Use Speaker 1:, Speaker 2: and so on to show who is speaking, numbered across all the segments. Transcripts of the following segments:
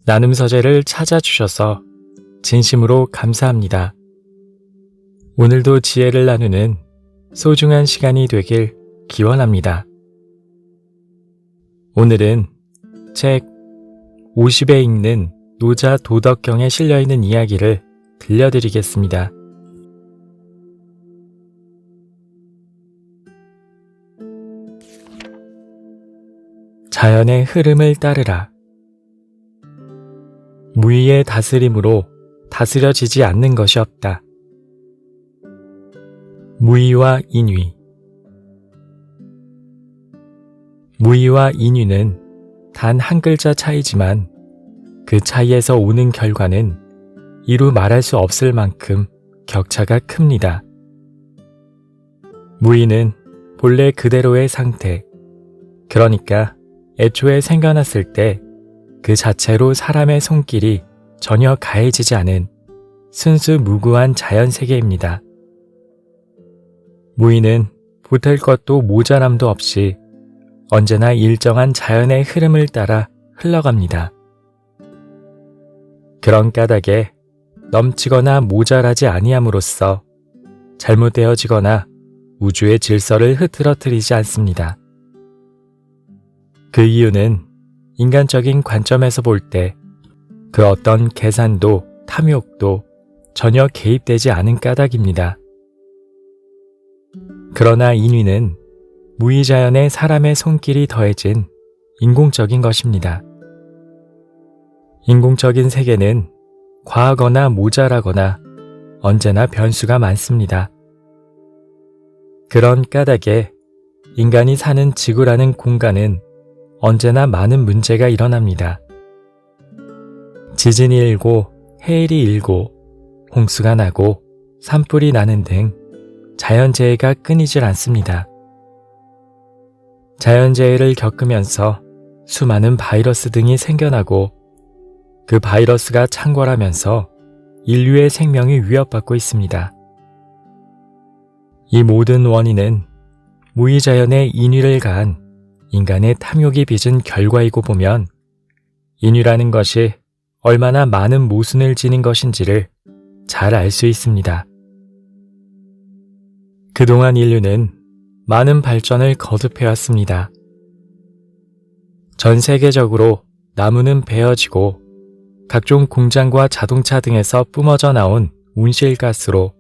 Speaker 1: 나눔 서재를 찾아주셔서 진심으로 감사합니다. 오늘도 지혜를 나누는 소중한 시간이 되길 기원합니다. 오늘은 책 50에 읽는 노자 도덕경에 실려있는 이야기를 들려드리겠습니다. 자연의 흐름을 따르라. 무의의 다스림으로 다스려지지 않는 것이 없다. 무의와 인위. 무의와 인위는 단 한 글자 차이지만 그 차이에서 오는 결과는 이루 말할 수 없을 만큼 격차가 큽니다. 무의는 본래 그대로의 상태, 그러니까 애초에 생겨났을 때 그 자체로 사람의 손길이 전혀 가해지지 않은 순수 무구한 자연세계입니다. 무의는 보탤 것도 모자람도 없이 언제나 일정한 자연의 흐름을 따라 흘러갑니다. 그런 까닭에 넘치거나 모자라지 아니함으로써 잘못되어지거나 우주의 질서를 흐트러뜨리지 않습니다. 그 이유는 인간적인 관점에서 볼 때 그 어떤 계산도 탐욕도 전혀 개입되지 않은 까닭입니다. 그러나 인위는 무의자연에 사람의 손길이 더해진 인공적인 것입니다. 인공적인 세계는 과하거나 모자라거나 언제나 변수가 많습니다. 그런 까닭에 인간이 사는 지구라는 공간은 언제나 많은 문제가 일어납니다. 지진이 일고 해일이 일고 홍수가 나고 산불이 나는 등 자연재해가 끊이질 않습니다. 자연재해를 겪으면서 수많은 바이러스 등이 생겨나고 그 바이러스가 창궐하면서 인류의 생명이 위협받고 있습니다. 이 모든 원인은 무의자연의 인위를 가한 인간의 탐욕이 빚은 결과이고 보면 인위라는 것이 얼마나 많은 모순을 지닌 것인지를 잘 알 수 있습니다. 그동안 인류는 많은 발전을 거듭해왔습니다. 전 세계적으로 나무는 베어지고 각종 공장과 자동차 등에서 뿜어져 나온 온실가스로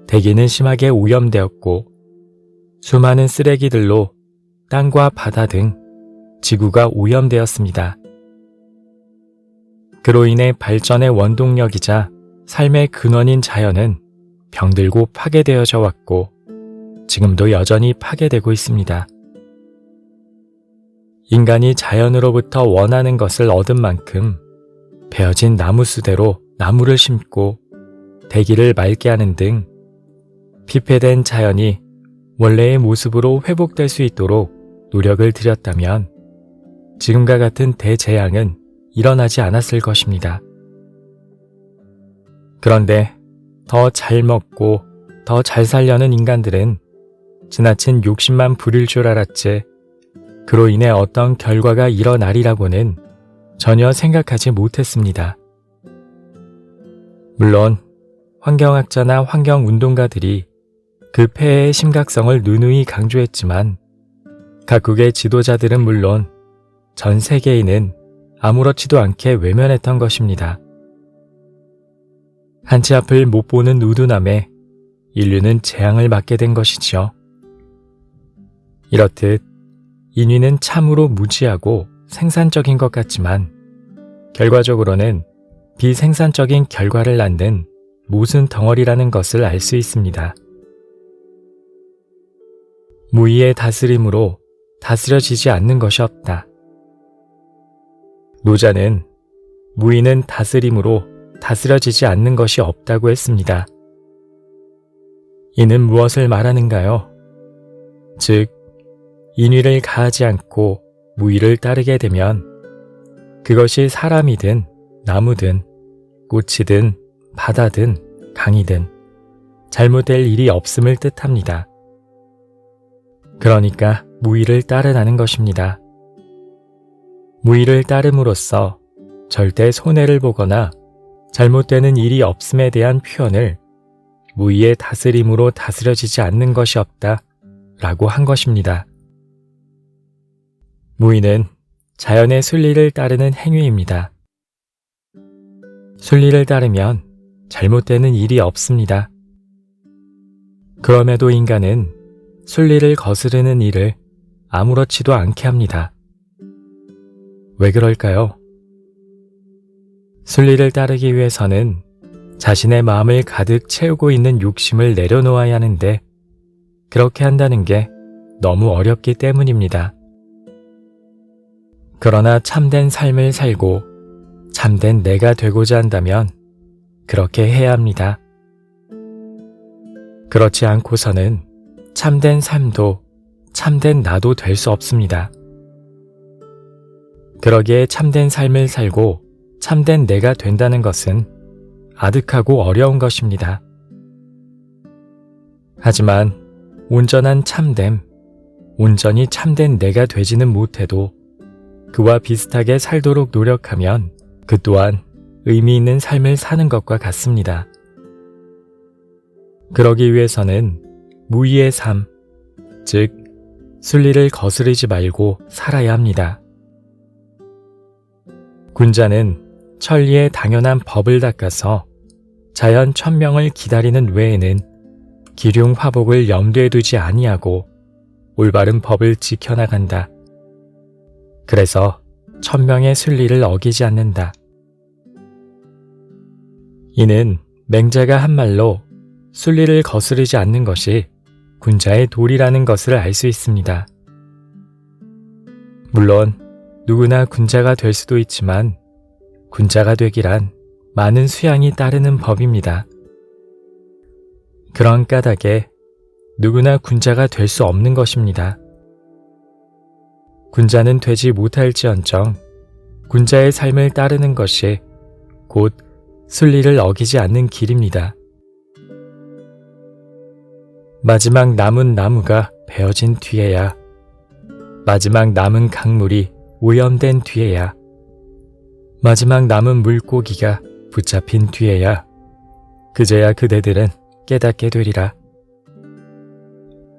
Speaker 1: 대기는 심하게 오염되었고 수많은 쓰레기들로 땅과 바다 등 지구가 오염되었습니다. 그로 인해 발전의 원동력이자 삶의 근원인 자연은 병들고 파괴되어져 왔고 지금도 여전히 파괴되고 있습니다. 인간이 자연으로부터 원하는 것을 얻은 만큼 베어진 나무 수대로 나무를 심고 대기를 맑게 하는 등 피폐된 자연이 원래의 모습으로 회복될 수 있도록 노력을 들였다면 지금과 같은 대재앙은 일어나지 않았을 것입니다. 그런데 더 잘 먹고 더 잘 살려는 인간들은 지나친 욕심만 부릴 줄 알았지 그로 인해 어떤 결과가 일어나리라고는 전혀 생각하지 못했습니다. 물론 환경학자나 환경운동가들이 그 폐해의 심각성을 누누이 강조했지만 각국의 지도자들은 물론 전 세계인은 아무렇지도 않게 외면했던 것입니다. 한치 앞을 못 보는 우둔함에 인류는 재앙을 맞게 된 것이지요. 이렇듯 인위는 참으로 무지하고 생산적인 것 같지만 결과적으로는 비생산적인 결과를 낳는 모순 덩어리라는 것을 알 수 있습니다. 무의의 다스림으로 다스려지지 않는 것이 없다. 노자는 무의는 다스림으로 다스려지지 않는 것이 없다고 했습니다. 이는 무엇을 말하는가요? 즉, 인위를 가하지 않고 무의를 따르게 되면 그것이 사람이든 나무든 꽃이든 바다든 강이든 잘못될 일이 없음을 뜻합니다. 그러니까 무의를 따르라는 것입니다. 무의를 따름으로써 절대 손해를 보거나 잘못되는 일이 없음에 대한 표현을 무의의 다스림으로 다스려지지 않는 것이 없다 라고 한 것입니다. 무의는 자연의 순리를 따르는 행위입니다. 순리를 따르면 잘못되는 일이 없습니다. 그럼에도 인간은 순리를 거스르는 일을 아무렇지도 않게 합니다. 왜 그럴까요? 순리를 따르기 위해서는 자신의 마음을 가득 채우고 있는 욕심을 내려놓아야 하는데 그렇게 한다는 게 너무 어렵기 때문입니다. 그러나 참된 삶을 살고 참된 내가 되고자 한다면 그렇게 해야 합니다. 그렇지 않고서는 참된 삶도 참된 나도 될 수 없습니다. 그러기에 참된 삶을 살고 참된 내가 된다는 것은 아득하고 어려운 것입니다. 하지만 온전한 참됨, 온전히 참된 내가 되지는 못해도 그와 비슷하게 살도록 노력하면 그 또한 의미 있는 삶을 사는 것과 같습니다. 그러기 위해서는 무의의 삶, 즉 순리를 거스르지 말고 살아야 합니다. 군자는 천리의 당연한 법을 닦아서 자연 천명을 기다리는 외에는 기륭 화복을 염두에 두지 아니하고 올바른 법을 지켜나간다. 그래서 천명의 순리를 어기지 않는다. 이는 맹자가 한 말로 순리를 거스르지 않는 것이 군자의 도리라는 것을 알 수 있습니다. 물론 누구나 군자가 될 수도 있지만 군자가 되기란 많은 수양이 따르는 법입니다. 그런 까닭에 누구나 군자가 될 수 없는 것입니다. 군자는 되지 못할지언정 군자의 삶을 따르는 것이 곧 순리를 어기지 않는 길입니다. 마지막 남은 나무가 베어진 뒤에야, 마지막 남은 강물이 오염된 뒤에야, 마지막 남은 물고기가 붙잡힌 뒤에야 그제야 그대들은 깨닫게 되리라.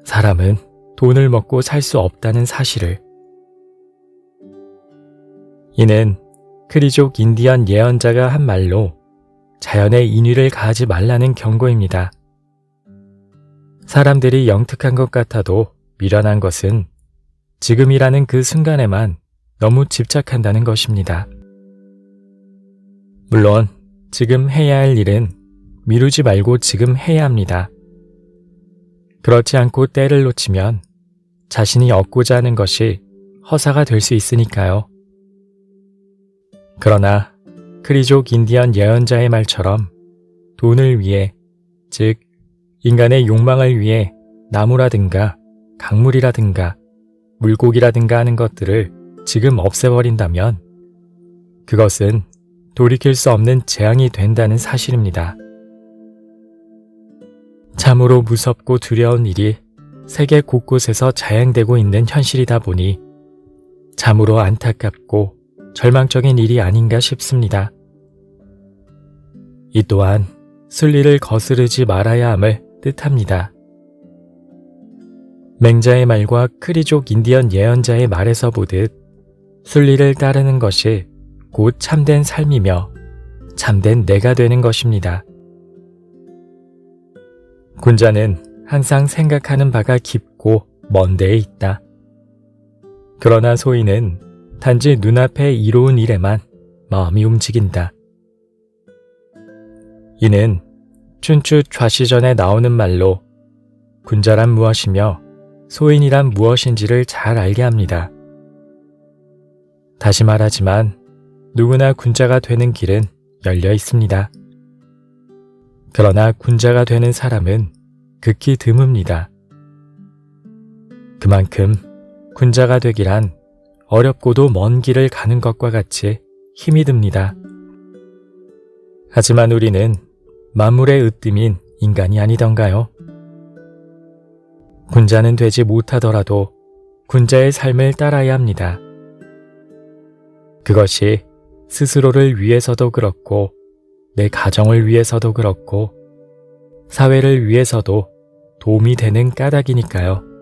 Speaker 1: 사람은 돈을 먹고 살 수 없다는 사실을. 이는 크리족 인디언 예언자가 한 말로 자연의 인위를 가하지 말라는 경고입니다. 사람들이 영특한 것 같아도 미련한 것은 지금이라는 그 순간에만 너무 집착한다는 것입니다. 물론 지금 해야 할 일은 미루지 말고 지금 해야 합니다. 그렇지 않고 때를 놓치면 자신이 얻고자 하는 것이 허사가 될 수 있으니까요. 그러나 크리족 인디언 예언자의 말처럼 돈을 위해, 즉 인간의 욕망을 위해 나무라든가 강물이라든가 물고기라든가 하는 것들을 지금 없애버린다면 그것은 돌이킬 수 없는 재앙이 된다는 사실입니다. 참으로 무섭고 두려운 일이 세계 곳곳에서 자행되고 있는 현실이다 보니 참으로 안타깝고 절망적인 일이 아닌가 싶습니다. 이 또한 순리를 거스르지 말아야 함을 뜻합니다. 맹자의 말과 크리족 인디언 예언자의 말에서 보듯 순리를 따르는 것이 곧 참된 삶이며 참된 내가 되는 것입니다. 군자는 항상 생각하는 바가 깊고 먼 데에 있다. 그러나 소인은 단지 눈앞에 이로운 일에만 마음이 움직인다. 이는 춘추 좌시전에 나오는 말로 군자란 무엇이며 소인이란 무엇인지를 잘 알게 합니다. 다시 말하지만 누구나 군자가 되는 길은 열려 있습니다. 그러나 군자가 되는 사람은 극히 드뭅니다. 그만큼 군자가 되기란 어렵고도 먼 길을 가는 것과 같이 힘이 듭니다. 하지만 우리는 만물의 으뜸인 인간이 아니던가요? 군자는 되지 못하더라도 군자의 삶을 따라야 합니다. 그것이 스스로를 위해서도 그렇고, 내 가정을 위해서도 그렇고, 사회를 위해서도 도움이 되는 까닭이니까요.